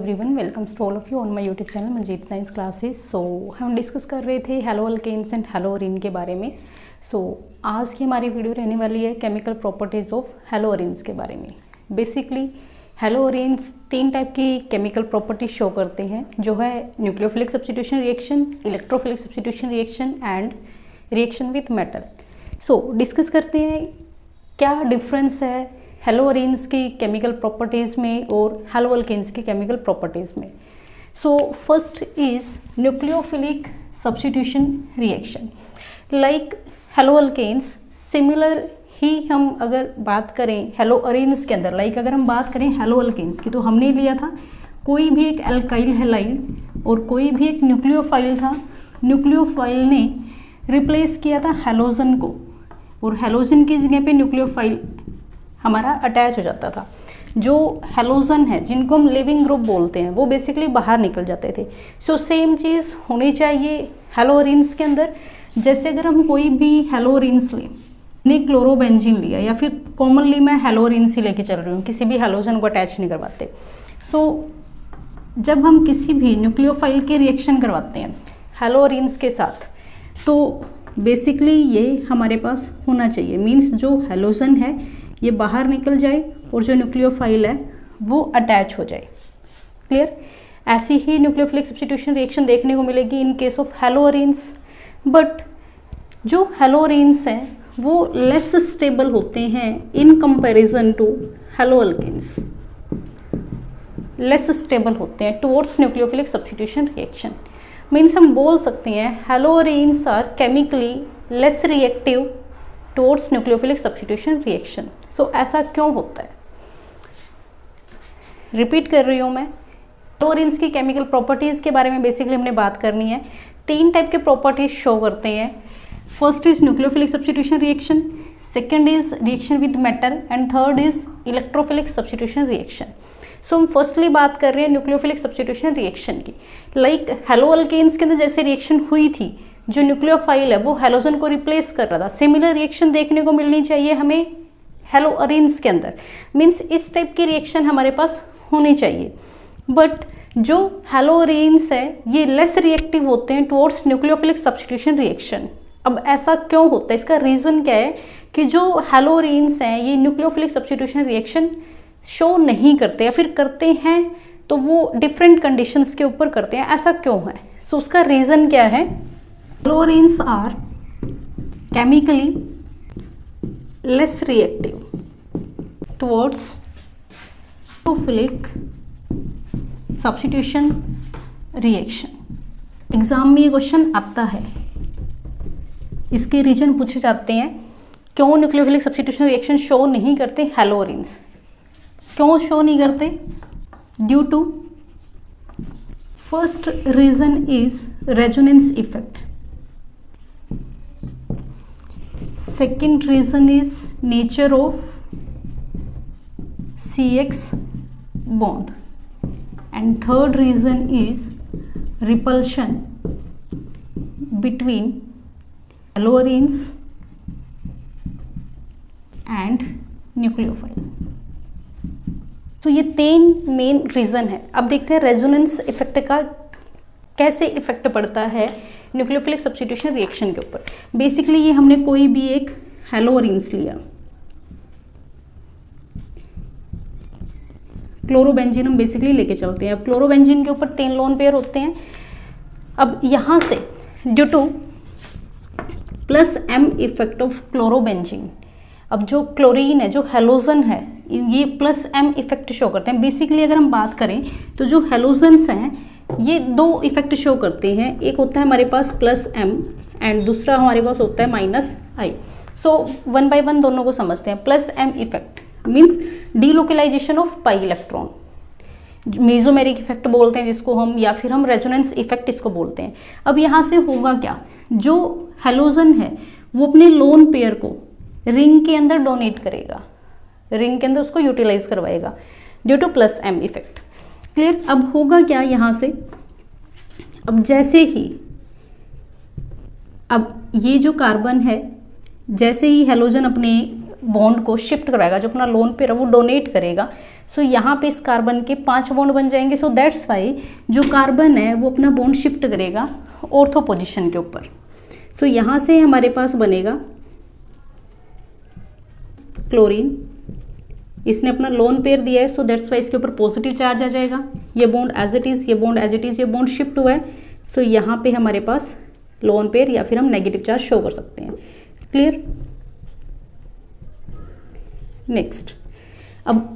Everyone, welcomes to all of you on my YouTube channel Manjeet science classes. So हम discuss कर रहे थे haloalkanes and haloarene के बारे में। आज की हमारी वीडियो रहने वाली है chemical properties of haloarenes के बारे में। बेसिकली हेलो अरीन्स 3 टाइप की केमिकल प्रॉपर्टीज शो करते हैं, जो है nucleophilic substitution reaction, electrophilic substitution reaction and reaction with metal. Discuss करते हैं क्या डिफरेंस है हेलो अरीन्स की केमिकल प्रॉपर्टीज़ में और हेलो अल्केन्स की केमिकल प्रॉपर्टीज़ में। First is nucleophilic substitution reaction. Like haloalkanes similar ही हम अगर बात करें हेलो अरीन्स के अंदर, लाइक अगर हम बात करें हेलो अल्केन्स की, तो हमने लिया था कोई भी एक एल्काइल हैलाइड और कोई भी एक न्यूक्लियोफाइल था। न्यूक्लियोफाइल ने रिप्लेस किया था हेलोजन को और हेलोजन की जगह पे न्यूक्लियोफाइल हमारा अटैच हो जाता था। जो हेलोजन है जिनको हम लिविंग ग्रुप बोलते हैं वो बेसिकली बाहर निकल जाते थे। सेम चीज़ होनी चाहिए हेलो अरीन्स के अंदर। जैसे अगर हम कोई भी हेलो अरीन्स लें, ने क्लोरोबेंजीन लिया या फिर कॉमनली मैं हेलो अरीन्स ही लेके चल रही हूँ, किसी भी हेलोजन को अटैच नहीं करवाते। जब हम किसी भी न्यूक्लियोफाइल के रिएक्शन करवाते हैं हेलो अरीन्स के साथ, तो बेसिकली ये हमारे पास होना चाहिए। मीन्स जो हेलोजन है ये बाहर निकल जाए और जो न्यूक्लियोफाइल है वो अटैच हो जाए। क्लियर? ऐसी ही न्यूक्लियोफिलिक सब्स्टिट्यूशन रिएक्शन देखने को मिलेगी in case of haloarenes. But जो हेलो अरीन्स हैं वो लेस स्टेबल होते हैं in comparison to haloalkanes. Less stable होते हैं towards nucleophilic substitution reaction. Means हम बोल सकते हैं haloarenes are chemically less reactive towards nucleophilic substitution reaction. ऐसा क्यों होता है? रिपीट कर रही हूँ मैं। हेलो अरीन्स की केमिकल प्रॉपर्टीज़ के बारे में बेसिकली हमने बात करनी है। 3 टाइप के प्रॉपर्टीज शो करते हैं। First is nucleophilic substitution reaction, second is reaction with metal and third is electrophilic substitution reaction. हम फर्स्टली बात कर रहे हैं न्यूक्लियोफिलिक सब्स्टिट्यूशन रिएक्शन की। लाइक हेलो अल्केन्स के अंदर जैसे रिएक्शन हुई थी, जो न्यूक्लियोफाइल है वो हेलोजन को रिप्लेस कर रहा था, सिमिलर रिएक्शन देखने को मिलनी चाहिए हमें हेलो अरीन्स के अंदर। मीन्स इस टाइप की रिएक्शन हमारे पास होनी चाहिए। बट जो हेलो अरीन्स है ये लेस रिएक्टिव होते हैं टुवर्ड्स न्यूक्लियोफिलिक सब्स्टिट्यूशन रिएक्शन। अब ऐसा क्यों होता है? इसका रीज़न क्या है कि जो हेलो अरीन्स हैं ये न्यूक्लियोफिलिक सब्स्टिट्यूशन रिएक्शन शो नहीं करते, या फिर करते हैं तो वो डिफरेंट कंडीशंस के ऊपर करते हैं। ऐसा क्यों है? उसका रीज़न क्या है? Haloarenes are chemically less reactive towards nucleophilic substitution reaction. Exam में ये क्वेश्चन आता है, इसके रीजन पूछे जाते हैं क्यों न्यूक्लियोफिलिक सब्स्टिट्यूशन रिएक्शन शो नहीं करते हेलो अरीन्स। क्यों शो नहीं करते? Due to first reason is resonance effect, second reason is nature of CX bond and third reason is repulsion between haloarenes and nucleophile। तो ये 3 मेन रीज़न है। अब देखते हैं रेजोनेंस इफेक्ट का कैसे इफेक्ट पड़ता है न्यूक्लियोफिलिक सब्स्टिट्यूशन रिएक्शन के ऊपर। बेसिकली ये हमने कोई भी एक हेलो अरीन्स लिया, क्लोरोबेंजीन हम बेसिकली लेके चलते हैं। अब क्लोरोबेंजीन के ऊपर 3 लोन पेयर होते हैं। अब यहाँ से due two plus m effect of chlorobenzene, अब जो क्लोरीन है, जो हेलोजन है, ये प्लस m इफेक्ट शो करते हैं। बेसिकली अगर हम बात करें तो जो हेलोजन्स हैं ये 2 इफेक्ट शो करते हैं। एक होता है हमारे पास प्लस m एंड दूसरा हमारे पास होता है minus i। One by one दोनों को समझते हैं। Plus m effect means delocalization of pi electron, mesomeric effect बोलते हैं जिसको हम, या फिर हम रेजोनेंस इफेक्ट इसको बोलते हैं। अब यहाँ से होगा क्या, जो हेलोजन है वो अपने लोन पेयर को रिंग के अंदर डोनेट करेगा, रिंग के अंदर उसको यूटिलाइज करवाएगा due two plus m effect. Clear? अब होगा क्या यहाँ से, अब जैसे ही अब ये जो कार्बन है जैसे ही हेलोजन अपने बॉन्ड को शिफ्ट कराएगा, जो अपना लोन पेयर है वो डोनेट करेगा, सो यहाँ पे इस कार्बन के 5 बॉन्ड बन जाएंगे। सो दैट्स वाई जो कार्बन है वो अपना बॉन्ड शिफ्ट करेगा ऑर्थो पोजीशन के ऊपर। सो यहाँ से हमारे पास बनेगा क्लोरीन, इसने अपना लोन पेयर दिया है, सो दैट्स वाई इसके ऊपर पॉजिटिव चार्ज आ जाएगा। ये बॉन्ड एज इट इज, ये बॉन्ड एज इट इज, ये बॉन्ड शिफ्ट हुआ है, सो यहाँ पे हमारे पास लोन पेयर या फिर हम नेगेटिव चार्ज शो कर सकते हैं। क्लियर? नेक्स्ट, अब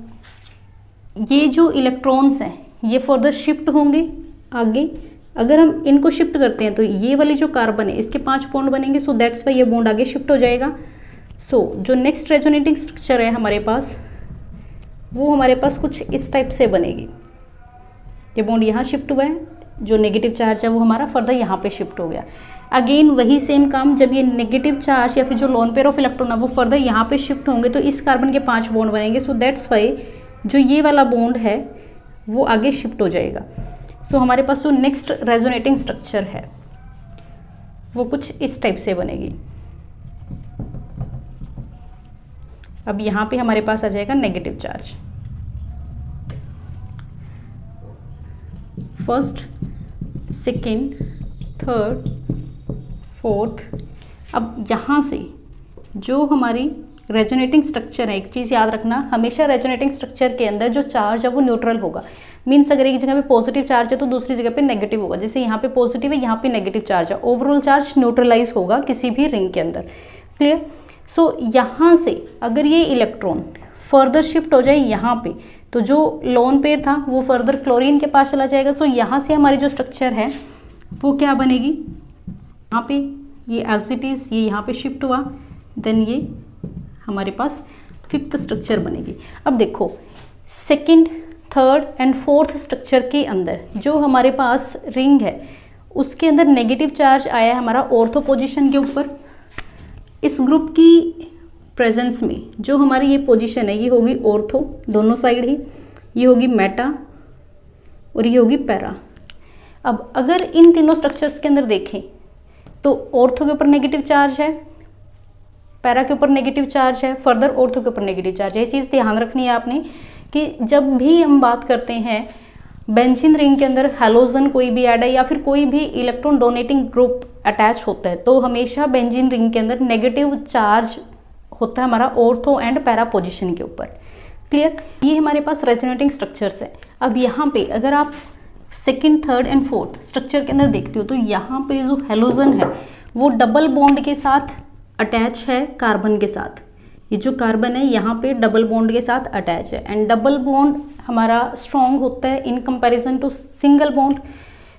ये जो इलेक्ट्रॉन्स हैं ये फर्दर शिफ्ट होंगे आगे। अगर हम इनको शिफ्ट करते हैं तो ये वाली जो कार्बन है इसके 5 बॉन्ड बनेंगे, सो दैट्स वाई ये बॉन्ड आगे शिफ्ट हो जाएगा। सो जो नेक्स्ट रेजोनेटिंग स्ट्रक्चर है हमारे पास, वो हमारे पास कुछ इस टाइप से बनेगी। ये बॉन्ड यहाँ शिफ्ट हुआ है, जो नेगेटिव चार्ज है वो हमारा फर्दर यहाँ पे शिफ्ट हो गया। अगेन वही सेम काम, जब ये नेगेटिव चार्ज या फिर जो लोन पेयर ऑफ इलेक्ट्रॉन है वो फर्दर यहाँ पे शिफ्ट होंगे तो इस कार्बन के 5 बॉन्ड बनेंगे। सो दैट्स वाई जो ये वाला बॉन्ड है वो आगे शिफ्ट हो जाएगा। सो हमारे पास जो नेक्स्ट रेजोनेटिंग स्ट्रक्चर है वो कुछ इस टाइप से बनेगी। अब यहाँ पे हमारे पास आ जाएगा negative charge. First, second, third, fourth. अब यहाँ से जो हमारी रेजोनेटिंग स्ट्रक्चर है, एक चीज़ याद रखना, हमेशा रेजोनेटिंग स्ट्रक्चर के अंदर जो चार्ज है वो न्यूट्रल होगा। मीन्स अगर एक जगह पे पॉजिटिव चार्ज है तो दूसरी जगह पे नेगेटिव होगा। जैसे यहाँ पे पॉजिटिव है, यहाँ पे नेगेटिव चार्ज है, ओवरऑल चार्ज न्यूट्रलाइज होगा किसी भी रिंग के अंदर। क्लियर? सो यहाँ से अगर ये इलेक्ट्रॉन फर्दर शिफ्ट हो जाए यहाँ पे, तो जो लोन पेयर था वो फर्दर क्लोरीन के पास चला जाएगा। सो यहाँ से हमारी जो स्ट्रक्चर है वो क्या बनेगी, यहाँ पे ये एज इट इज, ये यहाँ पे शिफ्ट हुआ, देन ये हमारे पास 5th स्ट्रक्चर बनेगी। अब देखो second, third and fourth structure के अंदर जो हमारे पास रिंग है उसके अंदर नेगेटिव चार्ज आया है हमारा ऑर्थो पोजीशन के ऊपर। इस ग्रुप की प्रेजेंस में जो हमारी ये पोजीशन है ये होगी ऑर्थो, दोनों साइड ही, ये होगी मेटा और ये होगी पैरा। अब अगर इन तीनों स्ट्रक्चर्स के अंदर देखें तो ऑर्थो के ऊपर नेगेटिव चार्ज है, पैरा के ऊपर नेगेटिव चार्ज है, फर्दर ऑर्थो के ऊपर नेगेटिव चार्ज है। ये चीज़ ध्यान रखनी है आपने कि जब भी हम बात करते हैं बेंजीन रिंग के अंदर हैलोजन कोई भी ऐड है या फिर कोई भी इलेक्ट्रॉन डोनेटिंग ग्रुप अटैच होता है तो हमेशा बेंजीन रिंग के अंदर नेगेटिव चार्ज होता है हमारा ऑर्थो एंड पैरा पोजीशन के ऊपर। क्लियर? ये हमारे पास रेजोनेटिंग स्ट्रक्चर्स है। अब यहाँ पे अगर आप second, third and fourth structure के अंदर देखते हो तो यहाँ पे जो हैलोजन है वो डबल बॉन्ड के साथ अटैच है कार्बन के साथ। ये जो कार्बन है यहाँ पे डबल बॉन्ड के साथ अटैच है एंड डबल बॉन्ड हमारा स्ट्रॉन्ग होता है in comparison to single bond.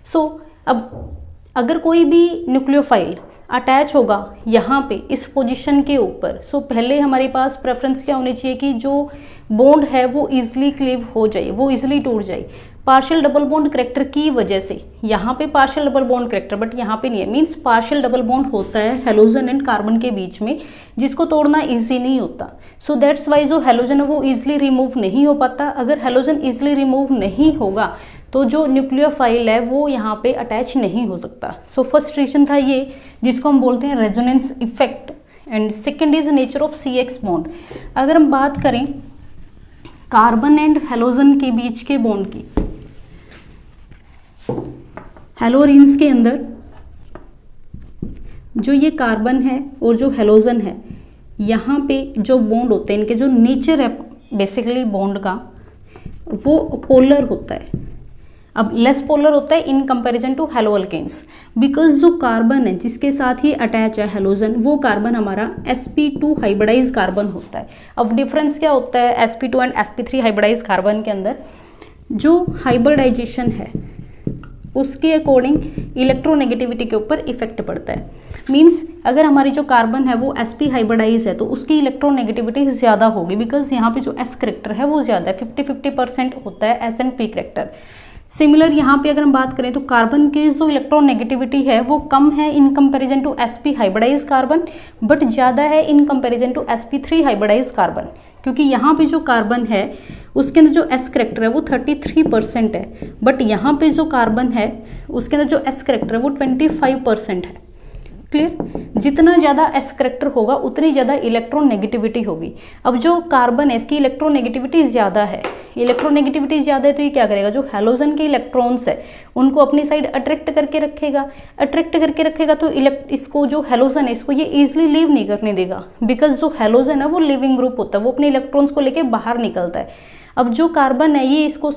So अब अगर कोई भी न्यूक्लियोफाइल अटैच होगा यहाँ पे इस पोजीशन के ऊपर, सो पहले हमारे पास प्रेफरेंस क्या होनी चाहिए कि जो बॉन्ड है वो इजीली क्लीव हो जाए, वो इजीली टूट जाए। पार्शियल डबल बॉन्ड करेक्टर की वजह से यहाँ पे partial double bond character but यहाँ पे नहीं है, मीन्स पार्शियल डबल बॉन्ड होता है हैलोजन एंड कार्बन के बीच में जिसको तोड़ना इजी नहीं होता। सो दैट्स वाई जो हैलोजन है वो इजीली रिमूव नहीं हो पाता। अगर हैलोजन इजीली रिमूव नहीं होगा तो जो न्यूक्लियोफाइल है वो यहाँ पे अटैच नहीं हो सकता। सो फर्स्ट रीजन था ये जिसको हम बोलते हैं resonance effect and second is nature of CX bond. अगर हम बात करें कार्बन एंड हैलोजन के बीच के बॉन्ड की, हैलोरिन्स के अंदर जो ये कार्बन है और जो हैलोजन है यहाँ पे जो बॉन्ड होते हैं इनके जो नेचर है बेसिकली बॉन्ड का वो पोलर होता है। अब लेस पोलर होता है इन कंपैरिजन टू हैलोअल्केन्स बिकॉज जो कार्बन है जिसके साथ ये अटैच है हैलोजन वो कार्बन हमारा sp2 हाइब्रिडाइज कार्बन होता है। अब डिफरेंस क्या होता है sp2 and sp3 hybridize carbon के अंदर, जो हाइब्रिडाइजेशन है उसके अकॉर्डिंग इलेक्ट्रोनेगेटिविटी के ऊपर इफेक्ट पड़ता है। मीन्स अगर हमारी जो कार्बन है वो sp हाइब्रिडाइज है तो उसकी इलेक्ट्रोनेगेटिविटी ज़्यादा होगी बिकॉज यहाँ पे जो s करेक्टर है वो ज़्यादा है, 50-50% होता है s and p character. Similar यहाँ पे अगर हम बात करें तो कार्बन की जो इलेक्ट्रोनेगेटिविटी है वो कम है in comparison to sp hybridize carbon but ज़्यादा है in comparison to sp3 hybridize carbon, क्योंकि यहाँ पे जो कार्बन है उसके अंदर जो s करेक्टर है वो 33% है बट यहाँ पे जो कार्बन है उसके अंदर जो s करेक्टर है वो 25% है। क्लियर। जितना ज़्यादा एस करेक्टर होगा उतनी ज़्यादा इलेक्ट्रोनेगेटिविटी होगी। अब जो कार्बन है इसकी इलेक्ट्रोनेगेटिविटी ज़्यादा है, इलेक्ट्रोनेगेटिविटी ज़्यादा है तो ये क्या करेगा, जो हैलोजन के इलेक्ट्रॉन्स है उनको अपनी साइड अट्रैक्ट करके रखेगा, अट्रैक्ट करके रखेगा तो इसको जो हैलोजन है इसको ये ईजिली लीव नहीं करने देगा, बिकॉज जो हैलोजन है वो लिविंग ग्रुप होता है, वो अपने इलेक्ट्रॉन्स को लेके बाहर निकलता है। अब जो कार्बन है ये इसको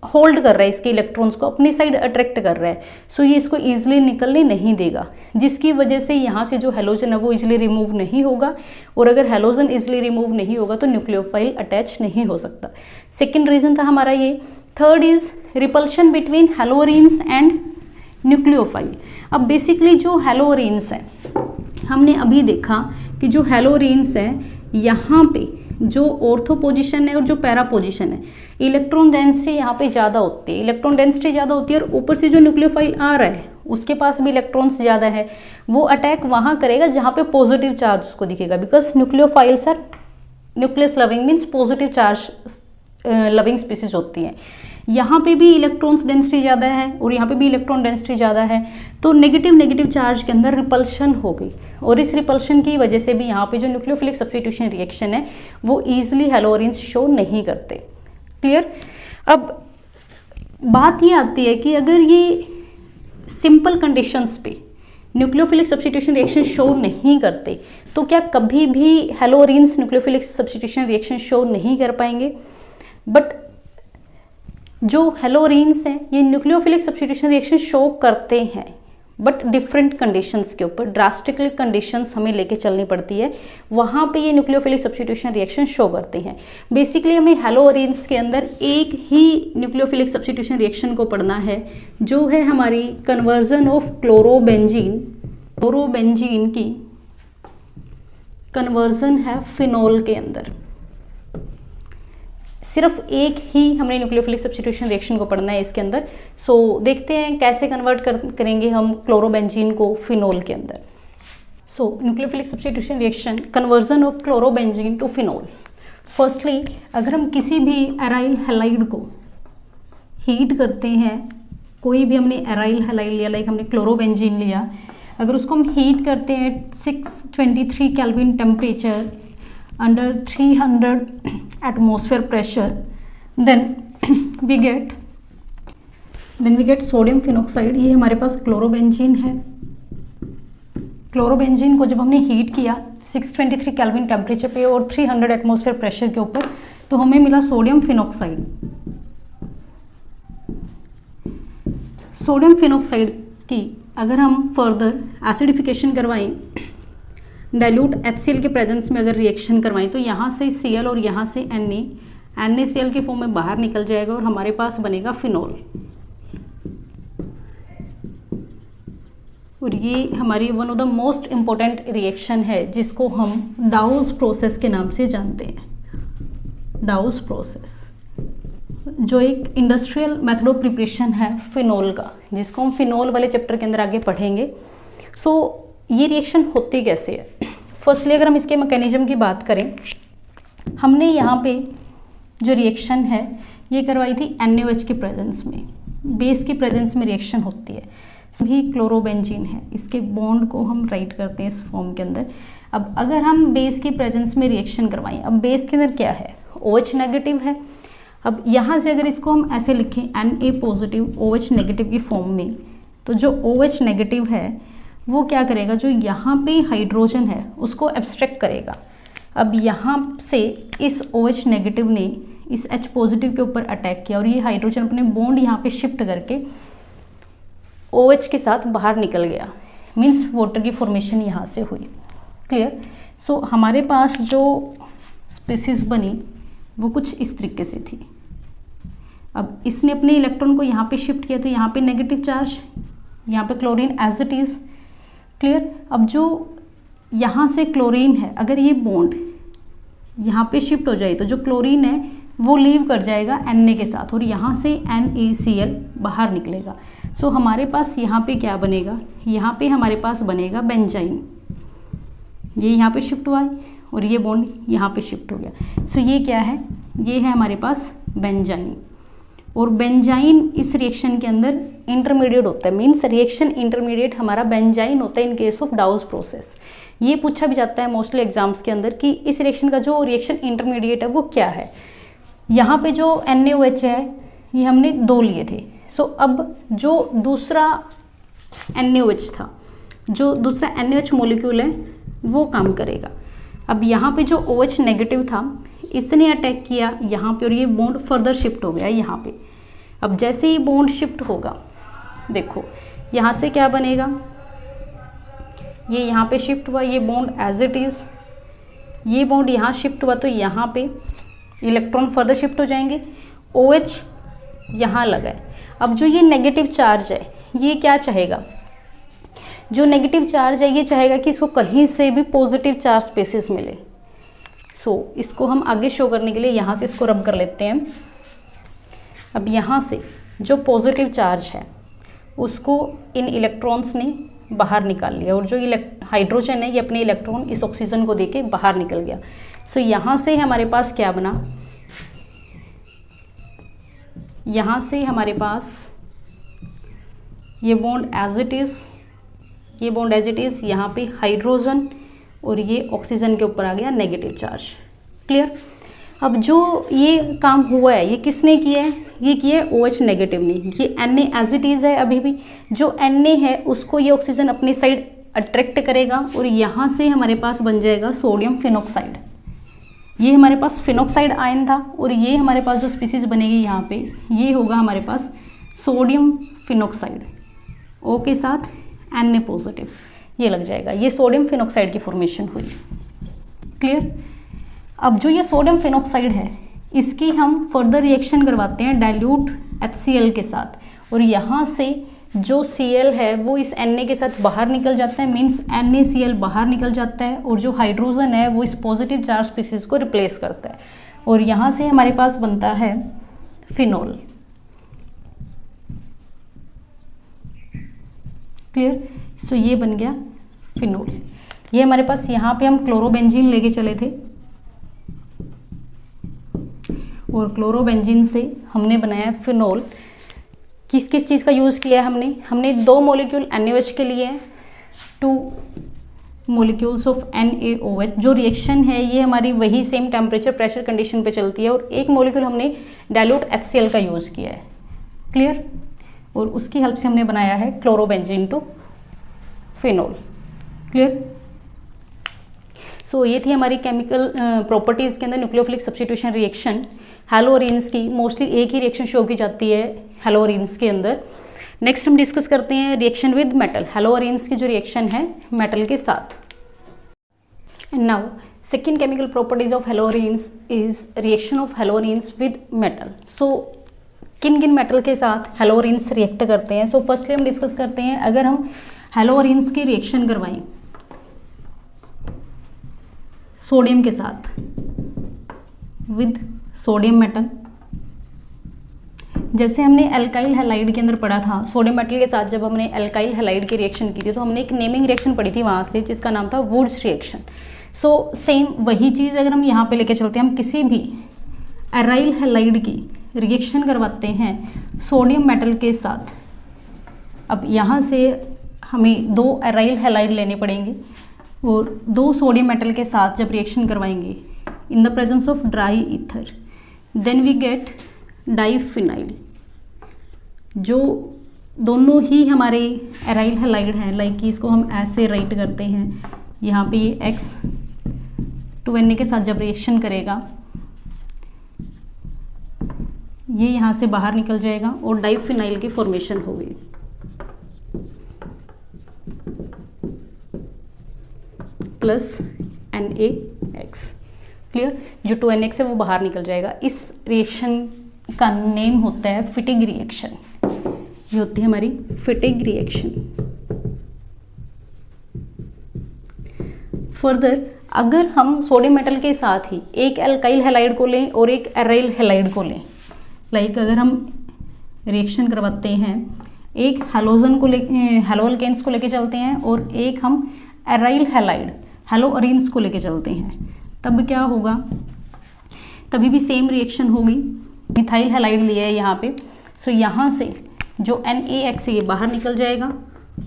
होल्ड कर रहा है, इसके इलेक्ट्रॉन्स को अपनी साइड अट्रैक्ट कर रहा है, सो ये इसको ईजिली निकलने नहीं देगा, जिसकी वजह से यहाँ से जो हैलोजन है वो ईजिली रिमूव नहीं होगा, और अगर हैलोजन ईजिली रिमूव नहीं होगा तो न्यूक्लियोफाइल अटैच नहीं हो सकता। सेकेंड रीजन था हमारा ये। Third is repulsion between haloarenes and nucleophile. अब बेसिकली जो हैलोरिन्स है, हमने अभी देखा कि जो हैलोरिन्स है यहाँ पे जो ऑर्थो पोजीशन है और जो पैरा पोजीशन है, इलेक्ट्रॉन डेंसिटी यहाँ पे ज़्यादा होती है, इलेक्ट्रॉन डेंसिटी ज़्यादा होती है, और ऊपर से जो न्यूक्लियोफाइल आ रहा है उसके पास भी इलेक्ट्रॉन्स ज़्यादा है, वो अटैक वहाँ करेगा जहाँ पे पॉजिटिव चार्ज उसको दिखेगा, because nucleophiles are nucleus loving means positive charge loving species होती हैं। यहाँ पे भी इलेक्ट्रॉन्स डेंसिटी ज़्यादा है और यहाँ पे भी इलेक्ट्रॉन डेंसिटी ज़्यादा है, तो नेगेटिव चार्ज के अंदर रिपल्शन हो गई, और इस रिपल्शन की वजह से भी यहाँ पे जो न्यूक्लियोफिलिक सब्स्टिट्यूशन रिएक्शन है वो ईजिली हैलोरिन्स शो नहीं करते। क्लियर। अब बात ये आती है कि अगर ये सिंपल कंडीशंस पे न्यूक्लियोफिलिक सब्स्टिट्यूशन रिएक्शन शो नहीं करते तो क्या कभी भी हैलोरिन्स न्यूक्लियोफिलिक सब्स्टिट्यूशन रिएक्शन शो नहीं कर पाएंगे? बट जो हैलोरिन्स हैं ये न्यूक्लियोफिलिक सब्स्टिट्यूशन रिएक्शन शो करते हैं, बट डिफरेंट कंडीशंस के ऊपर, ड्रास्टिकली कंडीशंस हमें लेके चलनी पड़ती है, वहाँ पे ये न्यूक्लियोफिलिक सब्स्टिट्यूशन रिएक्शन शो करते हैं। बेसिकली हमें हैलोरिन्स के अंदर एक ही न्यूक्लियोफिलिक सब्स्टिट्यूशन रिएक्शन को पढ़ना है, जो है हमारी कन्वर्जन ऑफ क्लोरोबेंजीन। क्लोरोबेंजीन की कन्वर्जन है फिनोल के अंदर। सिर्फ एक ही हमने न्यूक्लियोफिलिक सब्स्टिट्यूशन रिएक्शन को पढ़ना है इसके अंदर। सो देखते हैं कैसे कन्वर्ट करेंगे हम क्लोरोबेंजीन को फिनोल के अंदर। So nucleophilic substitution reaction, conversion of chlorobenzene to phenol. Firstly अगर हम किसी भी एराइल हैलाइड को हीट करते हैं, कोई भी हमने एराइल हैलाइड लिया, लाइक हमने क्लोरोबेंजीन लिया, अगर उसको हम हीट करते हैं 623 kelvin temperature under 300 atmosphere pressure, then we get sodium phenoxide। ये हमारे पास क्लोरोबेंजीन है। क्लोरोबेंजीन को जब हमने हीट किया 623 केल्विन टेम्परेचर पे और 300 एटमॉस्फेयर प्रेशर के ऊपर, तो हमें मिला सोडियम फिनॉक्साइड। सोडियम फिनॉक्साइड की अगर हम फर्दर एसिडिफिकेशन करवाएं, डाइल्यूट HCl के प्रेजेंस में अगर रिएक्शन करवाएं, तो यहाँ से Cl और यहाँ से NaCl के फॉर्म में बाहर निकल जाएगा और हमारे पास बनेगा फिनोल। और ये हमारी one of the most important reaction है जिसको हम डाउस प्रोसेस के नाम से जानते हैं। डाउस प्रोसेस जो एक इंडस्ट्रियल मेथड ऑफ प्रिपरेशन है फिनोल का, जिसको हम फिनोल वाले चैप्टर के अंदर आगे पढ़ेंगे। सो ये रिएक्शन होती कैसे है? फर्स्टली अगर हम इसके मैकेनिज्म की बात करें, हमने यहाँ पे जो रिएक्शन है ये करवाई थी NaOH के प्रेजेंस में, बेस के प्रेजेंस में रिएक्शन होती है। सभी क्लोरोबेंजीन है, इसके बॉन्ड को हम राइट करते हैं इस फॉर्म के अंदर। अब अगर हम बेस के प्रेजेंस में रिएक्शन करवाएं, अब बेस के अंदर क्या है, OH नेगेटिव है। अब यहाँ से अगर इसको हम ऐसे लिखें Na पॉजिटिव OH नेगेटिव की फॉर्म में, तो जो OH नेगेटिव है वो क्या करेगा, जो यहाँ पे हाइड्रोजन है उसको एब्स्ट्रैक्ट करेगा। अब यहाँ से इस OH नेगेटिव ने इस H पॉजिटिव के ऊपर अटैक किया और ये हाइड्रोजन अपने बॉन्ड यहाँ पे शिफ्ट करके OH के साथ बाहर निकल गया, मीन्स वाटर की फॉर्मेशन यहाँ से हुई। क्लियर। सो हमारे पास जो स्पीसीज बनी वो कुछ इस तरीके से थी। अब इसने अपने इलेक्ट्रॉन को यहाँ पे शिफ्ट किया तो यहाँ पे नेगेटिव चार्ज, यहाँ पे chlorine as it is. Clear. अब जो यहाँ से क्लोरीन है, अगर ये बॉन्ड यहाँ पे शिफ्ट हो जाए तो जो क्लोरीन है वो लीव कर जाएगा Na के साथ और यहाँ से NaCl बाहर निकलेगा। सो हमारे पास यहाँ पे क्या बनेगा, यहाँ पे हमारे पास बनेगा बेंजाइन। ये यहाँ पे शिफ्ट हुआ है और ये बॉन्ड यहाँ पे शिफ्ट हो गया। सो ये क्या है, ये है हमारे पास बेंजाइन। और बेंजाइन इस रिएक्शन के अंदर इंटरमीडिएट होता है, मीन्स रिएक्शन इंटरमीडिएट हमारा बेंजाइन होता है इन केस ऑफ डाउस प्रोसेस। ये पूछा भी जाता है मोस्टली एग्जाम्स के अंदर कि इस रिएक्शन का जो रिएक्शन इंटरमीडिएट है वो क्या है। यहाँ पे जो NaOH है ये हमने 2 लिए थे। सो अब जो दूसरा NaOH था, जो दूसरा NaOH मॉलिक्यूल है वो काम करेगा। अब यहाँ पे जो OH नेगेटिव था इसने अटैक किया यहाँ पे और ये बॉन्ड फर्दर शिफ्ट हो गया यहाँ पे। अब जैसे ही बॉन्ड शिफ्ट होगा, देखो यहाँ से क्या बनेगा, ये यहाँ पे शिफ्ट हुआ, ये बॉन्ड एज इट इज़, ये बॉन्ड यहाँ शिफ्ट हुआ तो यहाँ पे इलेक्ट्रॉन फर्दर शिफ्ट हो जाएंगे, OH यहाँ लगा है। अब जो ये नेगेटिव चार्ज है ये क्या चाहेगा, जो नेगेटिव चार्ज है ये चाहेगा कि इसको कहीं से भी पॉजिटिव चार्ज स्पेसिस मिले। सो इसको हम आगे शो करने के लिए यहाँ से इसको रब कर लेते हैं। अब यहाँ से जो पॉजिटिव चार्ज है उसको इन इलेक्ट्रॉन्स ने बाहर निकाल लिया और जो हाइड्रोजन है ये अपने इलेक्ट्रॉन इस ऑक्सीजन को देके बाहर निकल गया। सो यहाँ से हमारे पास क्या बना, यहाँ से हमारे पास ये बॉन्ड एज इट इज़, ये बॉन्ड एज इट इज़, यहाँ पे हाइड्रोजन और ये ऑक्सीजन के ऊपर आ गया नेगेटिव चार्ज। क्लियर। अब जो ये काम हुआ है ये किसने किया है, ये किया है OH नेगेटिव ने। ये Na एज इट इज़ है, अभी भी जो Na है उसको ये ऑक्सीजन अपनी साइड अट्रैक्ट करेगा और यहाँ से हमारे पास बन जाएगा सोडियम फिनॉक्साइड। ये हमारे पास फिनॉक्साइड आयन था और ये हमारे पास जो स्पीसीज बनेगी यहाँ पे ये होगा हमारे पास सोडियम फिनॉक्साइड, O के साथ Na पॉजिटिव, ये लग जाएगा। ये सोडियम फिनॉक्साइड की फॉर्मेशन हुई। क्लियर। अब जो ये सोडियम फिनॉक्साइड है इसकी हम फर्दर रिएक्शन करवाते हैं डाइल्यूट HCl के साथ और यहाँ से जो Cl है वो इस Na के साथ बाहर निकल जाता है, मीन्स NaCl बाहर निकल जाता है और जो हाइड्रोजन है वो इस पॉजिटिव चार्ज स्पीसीज को रिप्लेस करता है और यहाँ से हमारे पास बनता है फिनॉल। क्लियर। सो ये बन गया फिनॉल। ये हमारे पास यहाँ पे हम क्लोरोबेंजीन लेके चले थे और क्लोरोबेंजीन से हमने बनाया फिनॉल। किस किस चीज़ का यूज़ किया है हमने 2 मॉलिक्यूल NaOH के लिए, 2 मॉलिक्यूल्स ऑफ NaOH। जो रिएक्शन है ये हमारी वही सेम टेम्परेचर प्रेशर कंडीशन पे चलती है और 1 मॉलिक्यूल हमने डाइल्यूट HCl का यूज़ किया है। क्लियर। और उसकी हेल्प से हमने बनाया है chlorobenzene to phenol. Clear. So ये थी हमारी केमिकल प्रॉपर्टीज़ के अंदर न्यूक्लियोफिलिक सब्स्टिट्यूशन रिएक्शन। हैलोअरीन्स की मोस्टली एक ही रिएक्शन शो की जाती है हैलोअरीन्स के अंदर। नेक्स्ट हम डिस्कस करते हैं रिएक्शन विद मेटल। हैलोअरीन्स की जो रिएक्शन है मेटल के साथ। And now second chemical properties of haloarenes is reaction of haloarenes with metal. So किन किन मेटल के साथ हैलोअरीन्स रिएक्ट करते हैं। सो फर्स्टली हम डिस्कस करते हैं, अगर हम हैलोअरीन्स की रिएक्शन करवाएं सोडियम के साथ विद सोडियम मेटल, जैसे हमने एल्काइल हैलाइड के अंदर पढ़ा था, सोडियम मेटल के साथ जब हमने एल्काइल हैलाइड की रिएक्शन की थी तो हमने एक नेमिंग रिएक्शन पढ़ी थी वहाँ से जिसका नाम था वुड्स रिएक्शन। सो सेम वही चीज़ अगर हम यहाँ पे लेके चलते हैं, हम किसी भी एराइल हैलाइड की रिएक्शन करवाते हैं सोडियम मेटल के साथ। अब यहाँ से हमें 2 एराइल हैलाइड लेने पड़ेंगे और 2 सोडियम मेटल के साथ जब रिएक्शन करवाएंगे in the presence of dry ether, then we get diphenyl. जो दोनों ही हमारे एराइल हैलाइड हैं, लाइक कि इसको हम ऐसे राइट करते हैं, यहाँ पे ये X 2Na के साथ जब रिएक्शन करेगा ये यहाँ से बाहर निकल जाएगा और डाइफिनाइल की फॉर्मेशन होगी। Plus NaX। क्लियर। जो 2NX है वो बाहर निकल जाएगा। इस रिएक्शन का नेम होता है फिटिग रिएक्शन। ये होती है हमारी फिटिग रिएक्शन। फर्दर अगर हम सोडियम मेटल के साथ ही एक एल्काइल हैलाइड को लें और एक एराइल हैलाइड को लें, लाइक अगर हम रिएक्शन करवाते हैं एक हैलोजन को हैलोअल्केन्स को लेके चलते हैं और एक हम एराइल हैलाइड हैलोअरीन्स को लेके चलते हैं, तब क्या होगा, तभी भी सेम रिएक्शन होगी। मिथाइल हैलाइड लिया है यहाँ पे। सो यहाँ से जो NaX है ये बाहर निकल जाएगा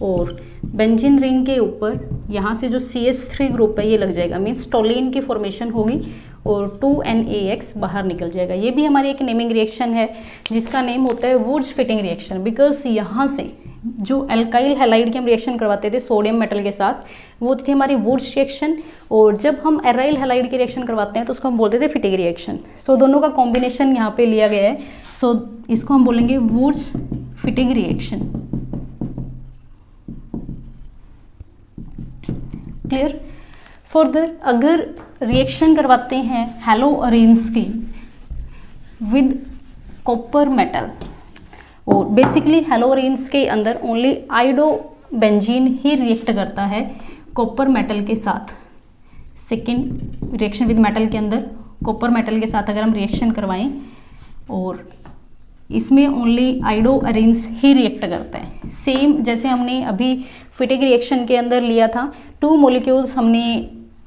और बेंजीन रिंग के ऊपर यहाँ से जो CH3 ग्रुप है ये लग जाएगा, मीन्स टोलीन की फॉर्मेशन होगी और 2NaX बाहर निकल जाएगा। ये भी हमारी एक नेमिंग रिएक्शन है जिसका नेम होता है वुड्स फिटिंग रिएक्शन, बिकॉज यहाँ से जो अल्काइल हैलाइड की हम रिएक्शन करवाते थे सोडियम मेटल के साथ वो थी हमारी वुड्स रिएक्शन, और जब हम एराइल हैलाइड की रिएक्शन करवाते हैं तो उसको हम बोलते थे फिटिंग रिएक्शन। सो दोनों का कॉम्बिनेशन यहाँ पे लिया गया है, सो इसको हम बोलेंगे Wurtz Fittig reaction. Clear. Further अगर रिएक्शन करवाते हैं हैलोअरेन्स की विद कॉपर मेटल, और बेसिकली हैलोअरेन्स के अंदर ओनली आइडोबेंजीन ही रिएक्ट करता है कॉपर मेटल के साथ। सेकेंड रिएक्शन विद मेटल के अंदर कॉपर मेटल के साथ अगर हम रिएक्शन करवाएं और इसमें ओनली आइडोअरेन्स ही रिएक्ट करता है, सेम जैसे हमने अभी फिटिंग रिएक्शन के अंदर लिया था। 2 मॉलिक्यूल्स हमने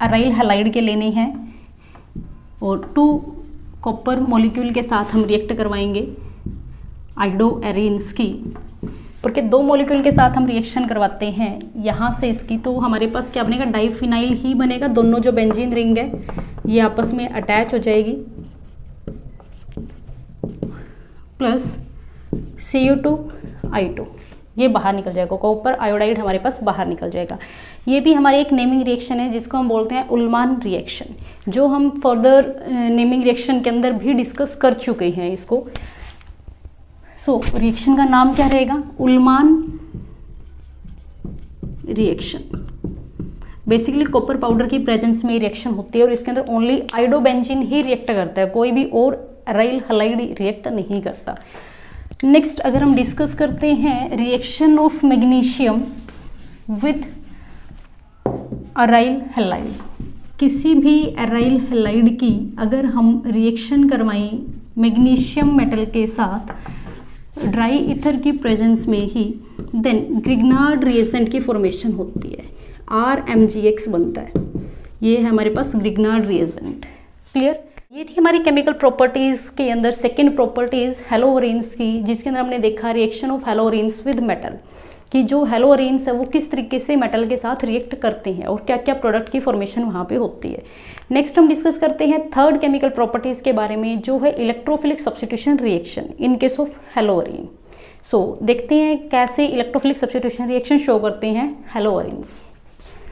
एराइल हैलाइड के लेने हैं और 2 कॉपर मॉलिक्यूल के साथ हम रिएक्ट करवाएंगे आइडोअरेन्स की, porque 2 मॉलिक्यूल के साथ हम रिएक्शन करवाते हैं यहाँ से इसकी, तो हमारे पास क्या बनेगा, डाइफिनाइल ही बनेगा। दोनों जो बेंजीन रिंग है ये आपस में अटैच हो जाएगी, प्लस CO2I2 ये बाहर निकल जाएगा, कॉपर आयोडाइड हमारे पास बाहर निकल जाएगा। ये भी हमारी एक नेमिंग रिएक्शन है जिसको हम बोलते हैं उल्मान रिएक्शन, जो हम फर्दर नेमिंग रिएक्शन के अंदर भी डिस्कस कर चुके हैं इसको। सो रिएक्शन का नाम क्या रहेगा, उल्मान रिएक्शन। बेसिकली कॉपर पाउडर की प्रेजेंस में रिएक्शन होती है और इसके अंदर ओनली आइडोबेंजीन ही रिएक्ट करता है, कोई भी और एराइल हैलाइड रिएक्ट नहीं करता। नेक्स्ट अगर हम डिस्कस करते हैं reaction of magnesium with aryl halide, किसी भी एराइल हैलाइड की अगर हम रिएक्शन करवाएं मैग्नीशियम मेटल के साथ ड्राई ईथर की प्रेजेंस में ही, देन ग्रिग्नार्ड रिएजेंट की फॉर्मेशन होती है, RMgX बनता है। ये है हमारे पास ग्रिग्नार्ड रिएजेंट। क्लियर। ये थी हमारी केमिकल प्रॉपर्टीज़ के अंदर सेकेंड प्रॉपर्टीज़ हैलोअरेन्स की, जिसके अंदर हमने देखा रिएक्शन ऑफ हैलोअरेन्स विद मेटल, कि जो हैलोअरेन्स है वो किस तरीके से मेटल के साथ रिएक्ट करते हैं और क्या क्या प्रोडक्ट की फॉर्मेशन वहाँ पे होती है। नेक्स्ट हम डिस्कस करते हैं थर्ड केमिकल प्रॉपर्टीज़ के बारे में, जो है electrophilic substitution reaction in case of haloarene. So देखते हैं कैसे इलेक्ट्रोफिलिक सब्स्टिट्यूशन रिएक्शन शो करते हैं haloarenes.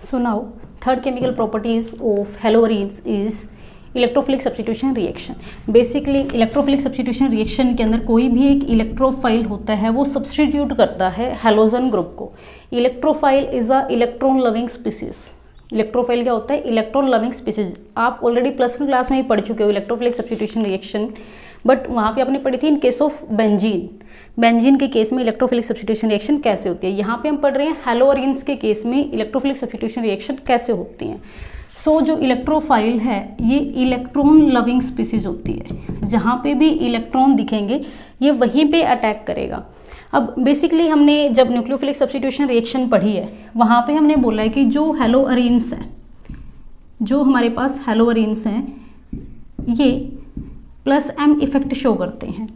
So now third chemical properties of haloarenes is electrophilic substitution reaction. Basically electrophilic substitution reaction के अंदर कोई भी एक इलेक्ट्रोफाइल होता है वो सब्स्टिट्यूट करता है हैलोजन ग्रुप को। Electrophile is a electron loving species. Electrophile क्या होता है, इलेक्ट्रॉन लविंग स्पीसीज। आप ऑलरेडी +1 क्लास में ही पढ़ चुके हो इलेक्ट्रोफिलिक सब्स्टिट्यूशन रिएक्शन, बट वहाँ पे आपने पढ़ी थी इन केस ऑफ बेंजीन। बेंजीन के केस में इलेक्ट्रोफिलिक सब्स्टिट्यूशन रिएक्शन कैसे होती है। यहाँ पे हम पढ़ रहे हैं हैलोअरेन्स के केस में इलेक्ट्रोफिलिक सब्स्टिट्यूशन रिएक्शन कैसे होती हैं। सो जो इलेक्ट्रोफाइल है ये इलेक्ट्रॉन लविंग स्पीसीज होती है, जहाँ पे भी इलेक्ट्रॉन दिखेंगे ये वहीं पे अटैक करेगा। अब बेसिकली हमने जब न्यूक्लियोफिलिक सब्स्टिट्यूशन रिएक्शन पढ़ी है वहाँ पे हमने बोला है कि जो हैलोअरेन्स हैं, जो हमारे पास हैलोअरेन्स हैं ये +m इफेक्ट शो करते हैं।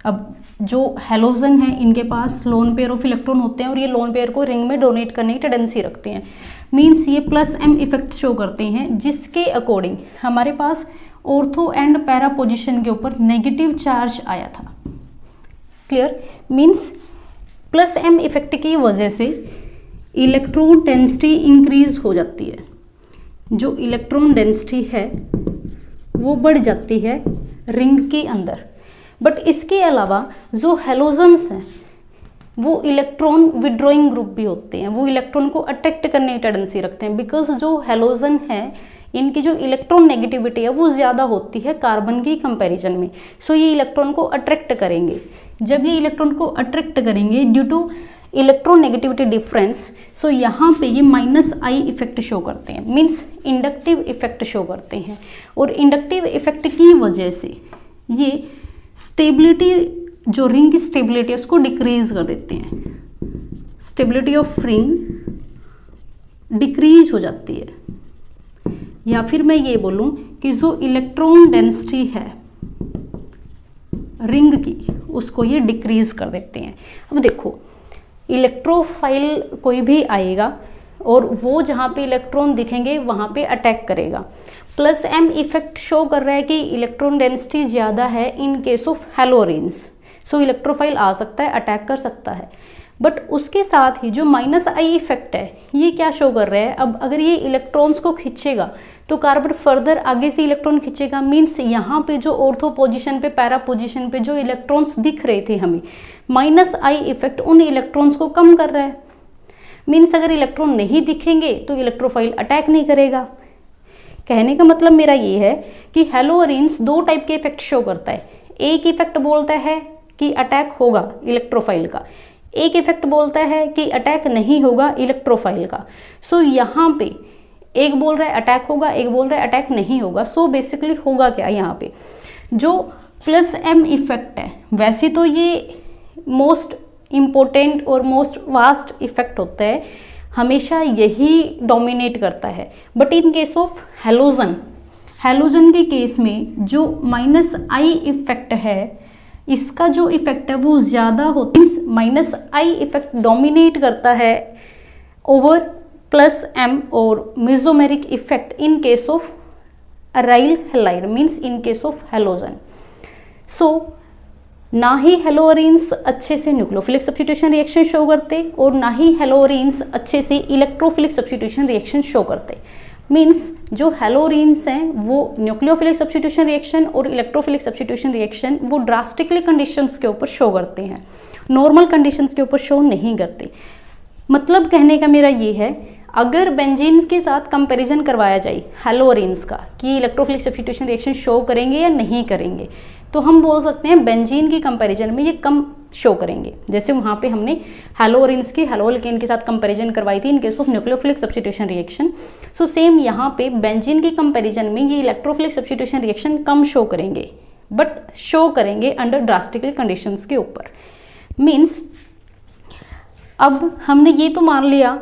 अब जो हैलोजन है इनके पास लोन पेयर ऑफ इलेक्ट्रॉन होते हैं और ये लोन पेयर को रिंग में डोनेट करने की टेंडेंसी रखते हैं, मीन्स ये +m इफेक्ट शो करते हैं, जिसके अकॉर्डिंग हमारे पास ऑर्थो एंड पैरा पोजिशन के ऊपर नेगेटिव चार्ज आया था। क्लियर। मीन्स +m इफेक्ट की वजह से इलेक्ट्रॉन डेंसिटी इंक्रीज हो जाती है, जो इलेक्ट्रॉन डेंसिटी है वो बढ़ जाती है रिंग के अंदर। बट इसके अलावा जो हैलोजन्स हैं वो इलेक्ट्रॉन विड्रॉइंग ग्रुप भी होते हैं, वो इलेक्ट्रॉन को अट्रैक्ट करने की टेंडेंसी रखते हैं, बिकॉज जो हैलोजन है इनकी जो इलेक्ट्रॉन नेगेटिविटी है वो ज़्यादा होती है कार्बन की कंपैरिजन में। सो ये इलेक्ट्रॉन को अट्रैक्ट करेंगे। जब ये इलेक्ट्रॉन को अट्रैक्ट करेंगे due to electronegativity difference, so यहाँ पे ये -I इफेक्ट शो करते हैं, मीन्स इंडक्टिव इफेक्ट शो करते हैं। और इंडक्टिव इफेक्ट की वजह से ये स्टेबिलिटी, जो रिंग की स्टेबिलिटी है उसको डिक्रीज कर देते हैं। स्टेबिलिटी ऑफ रिंग डिक्रीज हो जाती है, या फिर मैं ये बोलूँ कि जो इलेक्ट्रॉन डेंसिटी है रिंग की उसको ये डिक्रीज कर देते हैं। अब देखो इलेक्ट्रोफाइल कोई भी आएगा और वो जहाँ पे इलेक्ट्रॉन दिखेंगे वहाँ पे अटैक करेगा। प्लस एम इफेक्ट शो कर रहा है कि इलेक्ट्रॉन डेंसिटी ज़्यादा है in case of haloarenes. So electrophile आ सकता है, अटैक कर सकता है। बट उसके साथ ही जो माइनस आई इफेक्ट है ये क्या शो कर रहा है, अब अगर ये इलेक्ट्रॉन्स को खींचेगा तो कार्बन फर्दर आगे से इलेक्ट्रॉन खींचेगा। मीन्स यहाँ पे जो ऑर्थो पोजीशन पे, पैरा पोजीशन पे जो इलेक्ट्रॉन्स दिख रहे थे हमें, माइनस आई इफेक्ट उन इलेक्ट्रॉन्स को कम कर रहा है। मीन्स अगर इलेक्ट्रॉन नहीं दिखेंगे तो इलेक्ट्रोफाइल अटैक नहीं करेगा। कहने का मतलब मेरा ये है कि हैलोरिन्स दो टाइप के इफेक्ट शो करता है। एक इफेक्ट बोलता है कि अटैक होगा इलेक्ट्रोफाइल का, एक इफेक्ट बोलता है कि अटैक नहीं होगा इलेक्ट्रोफाइल का। सो यहाँ पे एक बोल रहा है अटैक होगा, एक बोल रहा है अटैक नहीं होगा। सो बेसिकली होगा क्या यहाँ पे, जो प्लस एम इफेक्ट है वैसे तो ये मोस्ट इम्पोर्टेंट और मोस्ट वास्ट इफेक्ट होता है, हमेशा यही डोमिनेट करता है। But in case of halogen, halogen के केस में जो माइनस आई इफेक्ट है इसका जो इफेक्ट है वो ज़्यादा होता है। माइनस आई इफेक्ट डोमिनेट करता है ओवर प्लस एम और mesomeric effect in case of aryl halide, means in case of halogen. So ना ही हैलोरिन्स अच्छे से न्यूक्लियोफिलिक सब्स्टिट्यूशन रिएक्शन शो करते और ना ही हैलोरिन्स अच्छे से इलेक्ट्रोफिलिक सब्स्टिट्यूशन रिएक्शन शो करते। मीन्स जो हैलोरिन्स हैं वो न्यूक्लियोफिलिक सब्स्टिट्यूशन रिएक्शन और इलेक्ट्रोफिलिक सब्स्टिट्यूशन रिएक्शन वो ड्रास्टिकली कंडीशंस के ऊपर शो करते हैं, नॉर्मल कंडीशंस के ऊपर शो नहीं करते। मतलब कहने का मेरा ये है, अगर बेंजीन के साथ कंपैरिजन करवाया जाए हैलोरिन्स का कि इलेक्ट्रोफिलिक सब्स्टिट्यूशन रिएक्शन शो करेंगे या नहीं करेंगे, तो हम बोल सकते हैं बेंजीन की कंपैरिजन में ये कम शो करेंगे। जैसे वहाँ पे हमने हैलोरिन्स की हैलोअल्केन के साथ कंपैरिजन करवाई थी इन case of nucleophilic substitution reaction. So same यहाँ पे बेंजीन की कंपैरिजन में ये इलेक्ट्रोफिलिक सब्स्टिट्यूशन रिएक्शन कम शो करेंगे, बट शो करेंगे अंडर ड्रास्टिकल कंडीशंस के ऊपर। मीन्स अब हमने ये तो मान लिया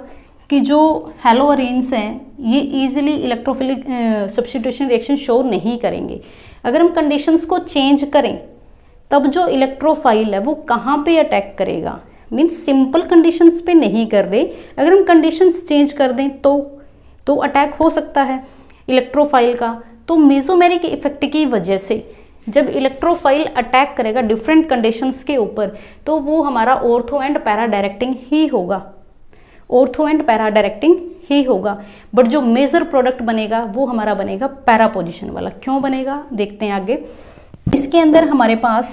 कि जो हैलोअरीन्स हैं ये easily electrophilic substitution reaction show नहीं करेंगे। अगर हम कंडीशंस को चेंज करें तब जो इलेक्ट्रोफाइल है वो कहाँ पे अटैक करेगा, मीन्स सिंपल कंडीशंस पे नहीं कर रहे, अगर हम कंडीशंस चेंज कर दें तो अटैक हो सकता है इलेक्ट्रोफाइल का। तो मेसोमेरिक इफेक्ट की वजह से जब इलेक्ट्रोफाइल अटैक करेगा डिफरेंट कंडीशंस के ऊपर तो वो हमारा ऑर्थो एंड पैरा डायरेक्टिंग ही होगा, ऑर्थो एंड पैरा डायरेक्टिंग ही होगा। बट जो मेजर प्रोडक्ट बनेगा वो हमारा बनेगा पैरा पोजीशन वाला। क्यों बनेगा देखते हैं आगे। इसके अंदर हमारे पास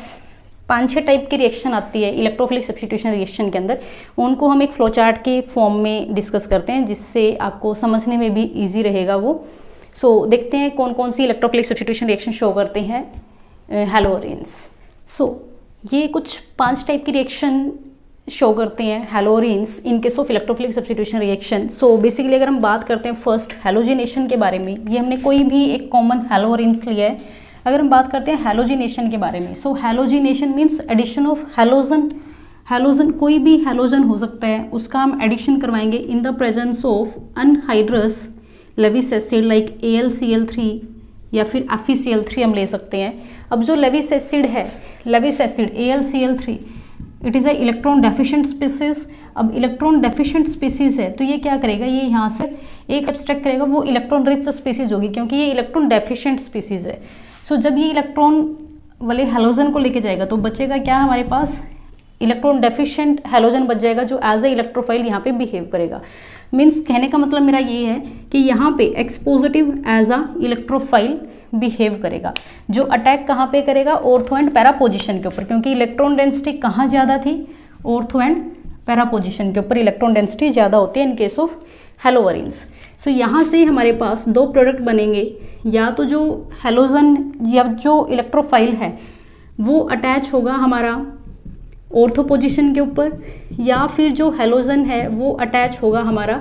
5-6 टाइप की रिएक्शन आती है इलेक्ट्रोफिलिक सब्स्टिट्यूशन रिएक्शन के अंदर, उनको हम एक फ्लोचार्ट के फॉर्म में डिस्कस करते हैं जिससे आपको समझने में भी ईजी रहेगा वो। सो देखते हैं कौन कौन सी इलेक्ट्रोफिलिक सब्स्टिट्यूशन रिएक्शन शो करते हैं हैलोअरीन्स। सो ये कुछ 5 टाइप की रिएक्शन शो करते हैं haloarenes in case of electrophilic substitution reaction. So basically अगर हम बात करते हैं फर्स्ट हैलोजिनेशन के बारे में, ये हमने कोई भी एक कॉमन हैलोअरीन्स लिया है। अगर हम बात करते हैं हैलोजिनेशन के बारे में, so halogenation means addition of halogen. Halogen कोई भी हैलोजन हो सकता है, उसका हम एडिशन करवाएंगे in the presence of anhydrous Lewis acid like AlCl3 या फिर FeCl3 हम ले सकते हैं। अब जो लेविस एसिड है, Lewis acid AlCl3 it is a electron deficient species. अब इलेक्ट्रॉन डेफिशिएंट स्पीसीज है तो ये क्या करेगा, ये यहाँ से एक एब्स्ट्रैक्ट करेगा, वो इलेक्ट्रॉन रिच स्पीसीज होगी क्योंकि ये इलेक्ट्रॉन डेफिशिएंट स्पीसीज है। सो जब ये इलेक्ट्रॉन वाले हैलोजन को लेके जाएगा तो बचेगा क्या हमारे पास, इलेक्ट्रॉन डेफिशिएंट हैलोजन बच जाएगा जो एज ए इलेक्ट्रोफाइल यहाँ पे बिहेव करेगा। मीन्स कहने का मतलब मेरा ये है कि यहाँ पे expositive as a electrophile behave करेगा। जो अटैक कहाँ पे करेगा, ऑर्थो एंड पैरा पोजीशन के ऊपर, क्योंकि इलेक्ट्रॉन डेंसिटी कहाँ ज़्यादा थी, ऑर्थो एंड पैरा पोजीशन के ऊपर इलेक्ट्रॉन डेंसिटी ज़्यादा होती है इन केस ऑफ हैलोअरीन्स। सो यहाँ से हमारे पास 2 प्रोडक्ट बनेंगे, या तो जो हैलोजन या जो इलेक्ट्रोफाइल है वो अटैच होगा हमारा ऑर्थो पोजीशन के ऊपर, या फिर जो हैलोजन है वो अटैच होगा हमारा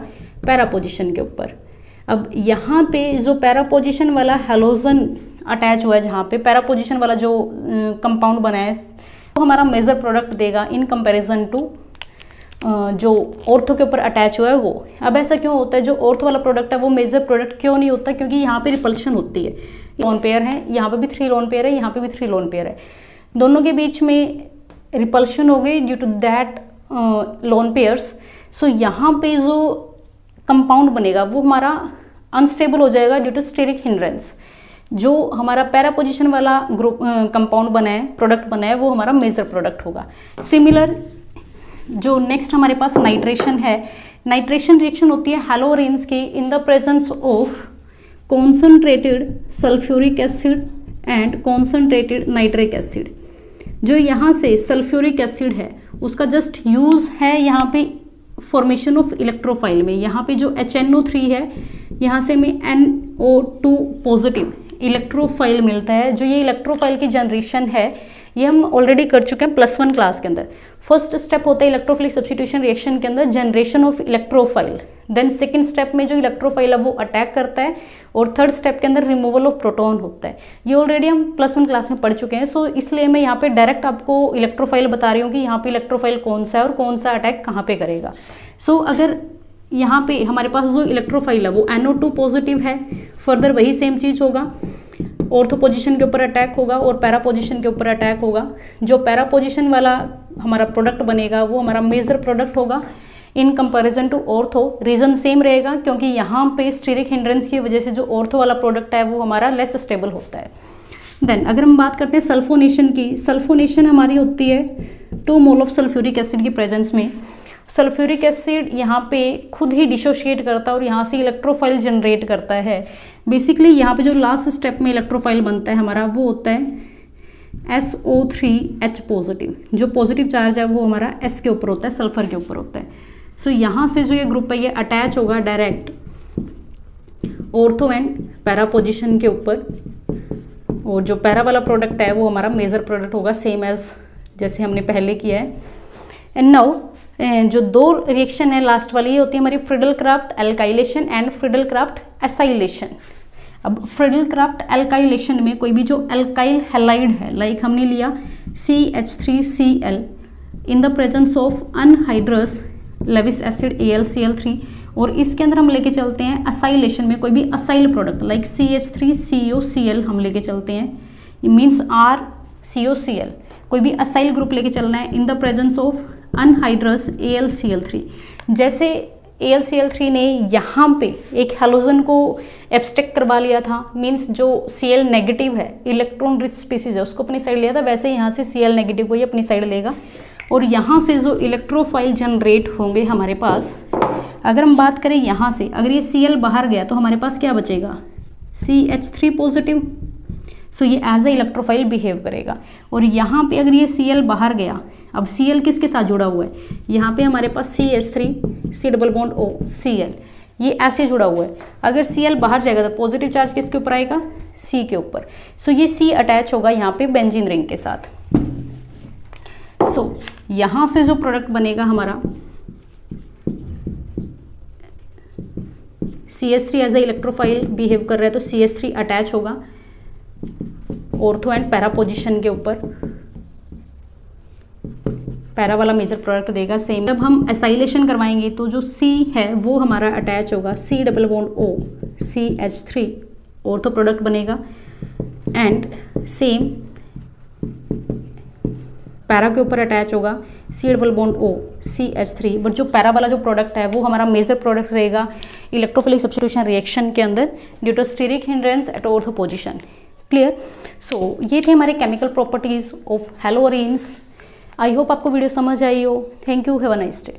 पैरा पोजीशन के ऊपर। अब यहाँ पे जो पैरा पोजीशन वाला हैलोजन अटैच हुआ है, जहाँ पे पैरा पोजीशन वाला जो कंपाउंड बना है वो हमारा मेजर प्रोडक्ट देगा इन कंपैरिजन टू जो ऑर्थो के ऊपर अटैच हुआ है वो। अब ऐसा क्यों होता है, जो ऑर्थो वाला प्रोडक्ट है वो मेजर प्रोडक्ट क्यों नहीं होता, क्योंकि यहाँ पे रिपल्शन होती है। लोन पेयर है, यहाँ पे भी 3 लोन पेयर है, यहाँ पे भी 3 लोन पेयर है। दोनों के बीच में रिपल्शन हो गई due to that lone pairs. So यहाँ पे जो कंपाउंड बनेगा वो हमारा अनस्टेबल हो जाएगा ड्यू टू स्टेरिक हिंड्रेंस। जो हमारा पैरा पोजिशन वाला ग्रुप कंपाउंड बना है, प्रोडक्ट बना है, वो हमारा मेजर प्रोडक्ट होगा। सिमिलर जो नेक्स्ट हमारे पास नाइट्रेशन है, नाइट्रेशन रिएक्शन होती है हैलोरेंस की in the presence of concentrated sulphuric acid and concentrated nitric acid. जो यहाँ से सल्फ्यूरिक एसिड है उसका जस्ट यूज है यहाँ पे फॉर्मेशन ऑफ इलेक्ट्रोफाइल में। यहाँ पे जो HNO3 है यहाँ से हमें NO2 पॉजिटिव इलेक्ट्रोफाइल मिलता है। जो ये इलेक्ट्रोफाइल की जनरेशन है ये हम ऑलरेडी कर चुके हैं +1 क्लास के अंदर। फर्स्ट स्टेप होता है इलेक्ट्रोफिलिक सब्स्टिट्यूशन रिएक्शन के अंदर generation of electrophile, then second step में जो इलेक्ट्रोफाइल है वो अटैक करता है, और थर्ड स्टेप के अंदर रिमूवल ऑफ प्रोटॉन होता है। ये ऑलरेडी हम +1 क्लास में पढ़ चुके हैं। सो इसलिए मैं यहाँ पे डायरेक्ट आपको इलेक्ट्रोफाइल बता रही हूँ कि यहाँ पे इलेक्ट्रोफाइल कौन सा है और कौन सा अटैक कहाँ पे करेगा। सो अगर यहाँ पे हमारे पास जो इलेक्ट्रोफाइल है वो NO2 पॉजिटिव है, फर्दर वही सेम चीज़ होगा, ऑर्थो पोजीशन के ऊपर अटैक होगा और पैरा पोजीशन के ऊपर अटैक होगा। जो पैरा पोजीशन वाला हमारा प्रोडक्ट बनेगा वो हमारा मेजर प्रोडक्ट होगा in comparison to ortho. Reason same रहेगा क्योंकि यहाँ पे स्टीरिक हिंड्रेंस की वजह से जो ऑर्थो वाला प्रोडक्ट है वो हमारा लेस स्टेबल होता है। देन अगर हम बात करते हैं सल्फोनेशन की, सल्फोनेशन हमारी होती है 2 मोल ऑफ सल्फ्यूरिक एसिड की प्रेजेंस में। सल्फ्यूरिक एसिड यहाँ पे खुद ही डिसोशिएट करता है और यहाँ से इलेक्ट्रोफाइल जनरेट करता है। बेसिकली यहाँ पे जो लास्ट स्टेप में इलेक्ट्रोफाइल बनता है हमारा वो होता है SO3H पॉजिटिव। जो पॉजिटिव चार्ज है वो हमारा S के ऊपर होता है, सल्फर के ऊपर होता है। सो यहाँ से जो ये ग्रुप है ये अटैच होगा direct ortho and para position के ऊपर, और जो पैरा वाला प्रोडक्ट है वो हमारा मेजर प्रोडक्ट होगा, सेम एज जैसे हमने पहले किया है। एंड नाउ जो 2 रिएक्शन है लास्ट वाली ये होती है हमारी Friedel Crafts alkylation and Friedel Crafts acylation. अब फ्रिडल क्राफ्ट एल्काइलेशन में कोई भी जो एल्काइल हैलाइड है, लाइक हमने लिया CH3Cl in the presence of anhydrous Lewis acid AlCl3, और इसके अंदर हम लेके चलते हैं असाइलेशन में कोई भी असाइल प्रोडक्ट लाइक CH3COCl हम लेके चलते हैं, मीन्स RCOCl, कोई भी असाइल ग्रुप लेके चलना है इन the presence of anhydrous AlCl3। जैसे AlCl3 ने यहाँ पे एक हैलोजन को एब्स्ट्रैक्ट करवा लिया था, मीन्स जो Cl नेगेटिव है इलेक्ट्रॉन रिच स्पीसीज है उसको अपनी साइड लिया था, वैसे यहाँ से Cl नेगेटिव को ही अपनी साइड लेगा और यहाँ से जो इलेक्ट्रोफाइल जनरेट होंगे हमारे पास। अगर हम बात करें यहाँ से, अगर ये Cl बाहर गया तो हमारे पास क्या बचेगा CH3 पॉजिटिव। सो ये एज ए इलेक्ट्रोफाइल बिहेव करेगा। और यहाँ पे अगर ये Cl बाहर गया, अब Cl किसके साथ जुड़ा हुआ है, यहाँ पे हमारे पास CH3 C double bond O Cl, ये ऐसे जुड़ा हुआ है। अगर Cl बाहर जाएगा तो पॉजिटिव चार्ज किसके ऊपर आएगा, C के ऊपर। सो ये C अटैच होगा यहाँ पे बेंजीन रिंग के साथ। सो यहाँ से जो प्रोडक्ट बनेगा हमारा CH3 as a electrophile behave कर रहा है तो CH3 अटैच होगा ऑर्थो एंड पैरा पोजिशन के ऊपर, पैरा वाला मेजर प्रोडक्ट देगा सेम। जब हम एसाइलेशन करवाएंगे तो जो C है वो हमारा अटैच होगा C double bond O CH3, ortho product बनेगा, एंड सेम पैरा के ऊपर अटैच होगा C double bond O CH3। But जो पैरा वाला जो प्रोडक्ट है वो हमारा मेजर प्रोडक्ट रहेगा इलेक्ट्रोफिलिक सब्स्टिट्यूशन रिएक्शन के अंदर due to steric hindrance at ortho position. Clear. So ये थे हमारे chemical properties of haloarenes. I hope आपको वीडियो समझ आई हो। Thank you, have a nice day.